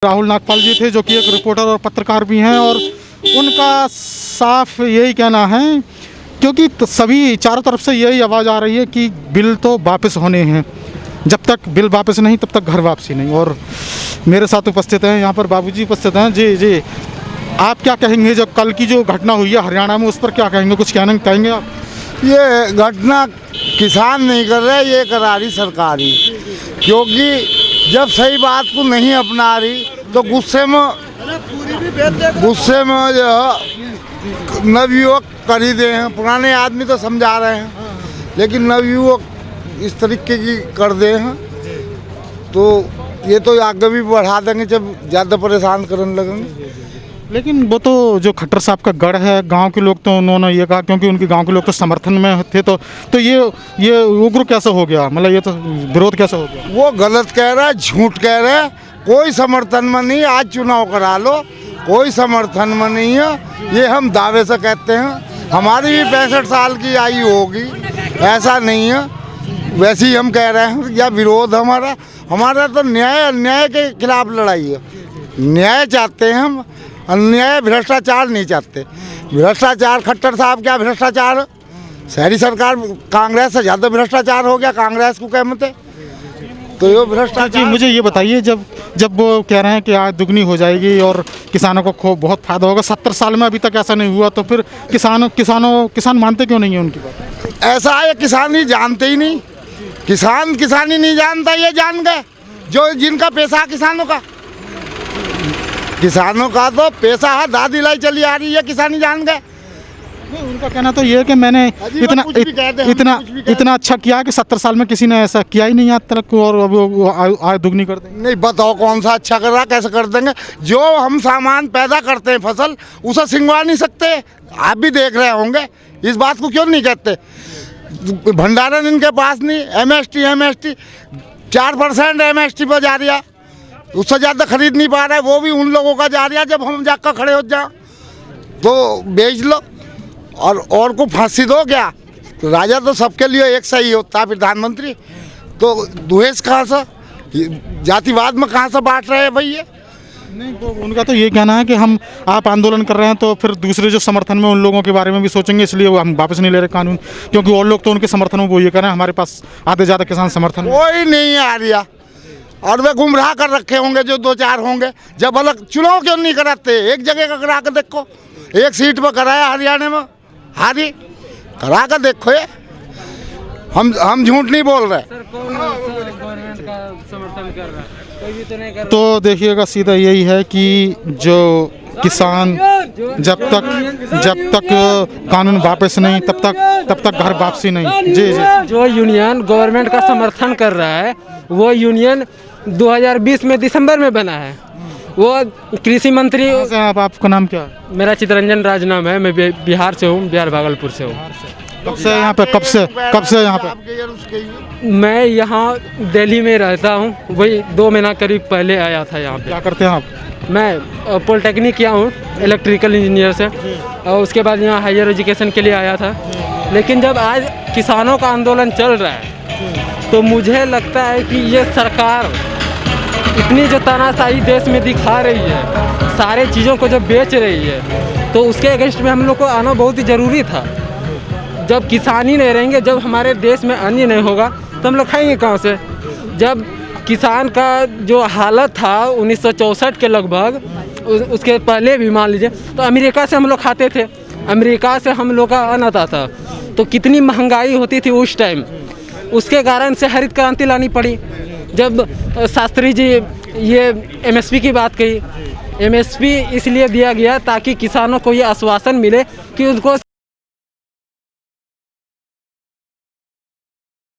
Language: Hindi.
राहुल नागपाल जी थे, जो कि एक रिपोर्टर और पत्रकार भी हैं, और उनका साफ यही कहना है, क्योंकि सभी चारों तरफ से यही आवाज़ आ रही है कि बिल तो वापस होने हैं, जब तक बिल वापस नहीं तब तक घर वापसी नहीं। और मेरे साथ उपस्थित हैं यहाँ पर बाबूजी उपस्थित हैं। जी जी, आप क्या कहेंगे जो कल की जो घटना हुई है हरियाणा में, उस पर क्या कहेंगे, कुछ कहेंगे आप? ये घटना किसान नहीं कर रहे, ये करा रही सरकार ही, क्योंकि जब सही बात को नहीं अपना रही तो गुस्से में जो नवयुवक कर ही दे हैं। पुराने आदमी तो समझा रहे हैं, लेकिन नवयुवक इस तरीके की कर दे हैं, तो ये तो आगे भी बढ़ा देंगे जब ज़्यादा परेशान करने लगेंगे। लेकिन वो तो जो खट्टर साहब का गढ़ है, गांव के लोग तो उन्होंने ये कहा, क्योंकि उनके गांव के लोग तो समर्थन में थे, तो ये उग्र कैसे हो गया, मतलब ये तो विरोध कैसे हो गया? वो गलत कह रहा है, झूठ कह रहा है, कोई समर्थन में नहीं। आज चुनाव करा लो, कोई समर्थन में नहीं है, ये हम दावे से कहते हैं। हमारी भी 65 साल की आयु होगी, ऐसा नहीं है। वैसे ही हम कह रहे हैं या विरोध हमारा तो अन्याय के खिलाफ लड़ाई है। न्याय चाहते हैं हम, अन्याय भ्रष्टाचार नहीं चाहते। भ्रष्टाचार खट्टर साहब क्या भ्रष्टाचार, शहरी सरकार कांग्रेस से ज़्यादा भ्रष्टाचार हो गया, कांग्रेस को कहमत है, तो ये भ्रष्टाचार। जी मुझे ये बताइए, जब वो कह रहे हैं कि आज दुगनी हो जाएगी और किसानों को बहुत फायदा होगा, 70 साल में अभी तक ऐसा नहीं हुआ, तो फिर किसान मानते क्यों नहीं है उनकी बात? ऐसा है, किसान ही जानते ही नहीं, किसानी नहीं जानता, ये जान गए जो जिनका पैसा किसानों का तो पैसा है, दादी लाई चली आ रही है, किसानी जान गए। उनका कहना तो ये है कि मैंने इतना अच्छा किया कि 70 साल में किसी ने ऐसा किया ही नहीं आज तक, और अब आय दुगनी कर देंगे। नहीं बताओ कौन सा अच्छा कर रहा, कैसे कर देंगे? जो हम सामान पैदा करते हैं फसल, उसे सिंगवा नहीं सकते। आप भी देख रहे होंगे, इस बात को क्यों नहीं कहते? भंडारण इनके पास नहीं। एमएसटी 4% एमएसटी पर जा रही है, उससे ज़्यादा खरीद नहीं पा रहा है, वो भी उन लोगों का जा रहा है। जब हम जाकर खड़े हो जाओ तो बेच लो और को फांसी दो क्या? तो राजा तो सबके लिए एक सही होता है, प्रधानमंत्री तो द्वेष कहाँ से, जातिवाद में कहाँ से बांट रहे हैं भाई ये? नहीं, तो उनका तो ये कहना है कि आप आंदोलन कर रहे हैं तो फिर दूसरे जो समर्थन में उन लोगों के बारे में भी सोचेंगे, इसलिए वो हम वापस नहीं ले रहे कानून, क्योंकि और लोग तो उनके समर्थन में वो ये कह रहे हैं हमारे पास आधे ज़्यादा किसान समर्थन। कोई नहीं आ रहा, और वे गुमराह कर रखे होंगे जो 2-4 होंगे। जब अलग चुनाव क्यों नहीं कराते? एक जगह का करा कर देखो, एक सीट पर कराया हरियाणा में, हारी, करा कर देखो। ये हम झूठ नहीं बोल रहे। गवर्नमेंट का समर्थन कर रहा है, कोई भी तो नहीं कर रहा। तो देखिएगा, सीधा यही है कि जो किसान जब तक कानून वापस नहीं तब तक घर वापसी नहीं। जी जी, जो यूनियन गवर्नमेंट का समर्थन कर रहा है, वो यूनियन 2020 में दिसंबर में बना है। वो कृषि मंत्री। आपका नाम क्या है? मेरा चितरंजन राज नाम है, मैं बिहार से हूँ, बिहार भागलपुर से हूँ। कब से यहाँ पे? कब से यहाँ पे? मैं यहाँ दिल्ली में रहता हूँ, वही 2 महीना करीब पहले आया था यहाँ पे। क्या करते हैं आप? मैं पॉलिटेक्निक किया हूँ, इलेक्ट्रिकल इंजीनियर से, और उसके बाद यहाँ हायर एजुकेशन के लिए आया था। लेकिन जब आज किसानों का आंदोलन चल रहा है, तो मुझे लगता है कि ये सरकार इतनी जो तानाशाही देश में दिखा रही है, सारे चीज़ों को जो बेच रही है, तो उसके अगेंस्ट में हम लोग को आना बहुत ही ज़रूरी था। जब किसान ही नहीं रहेंगे, जब हमारे देश में अन्न नहीं होगा, तो हम लोग खाएंगे कहाँ से? जब किसान का जो हालत था 1964 के लगभग, उसके पहले भी मान लीजिए, तो अमेरिका से हम लोग खाते थे, अमेरिका से हम लोग का अन्न आता था, तो कितनी महंगाई होती थी उस टाइम। उसके कारण से हरित क्रांति लानी पड़ी। जब शास्त्री जी ये एमएसपी की बात कही, एमएसपी इसलिए दिया गया ताकि किसानों को ये आश्वासन मिले कि उनको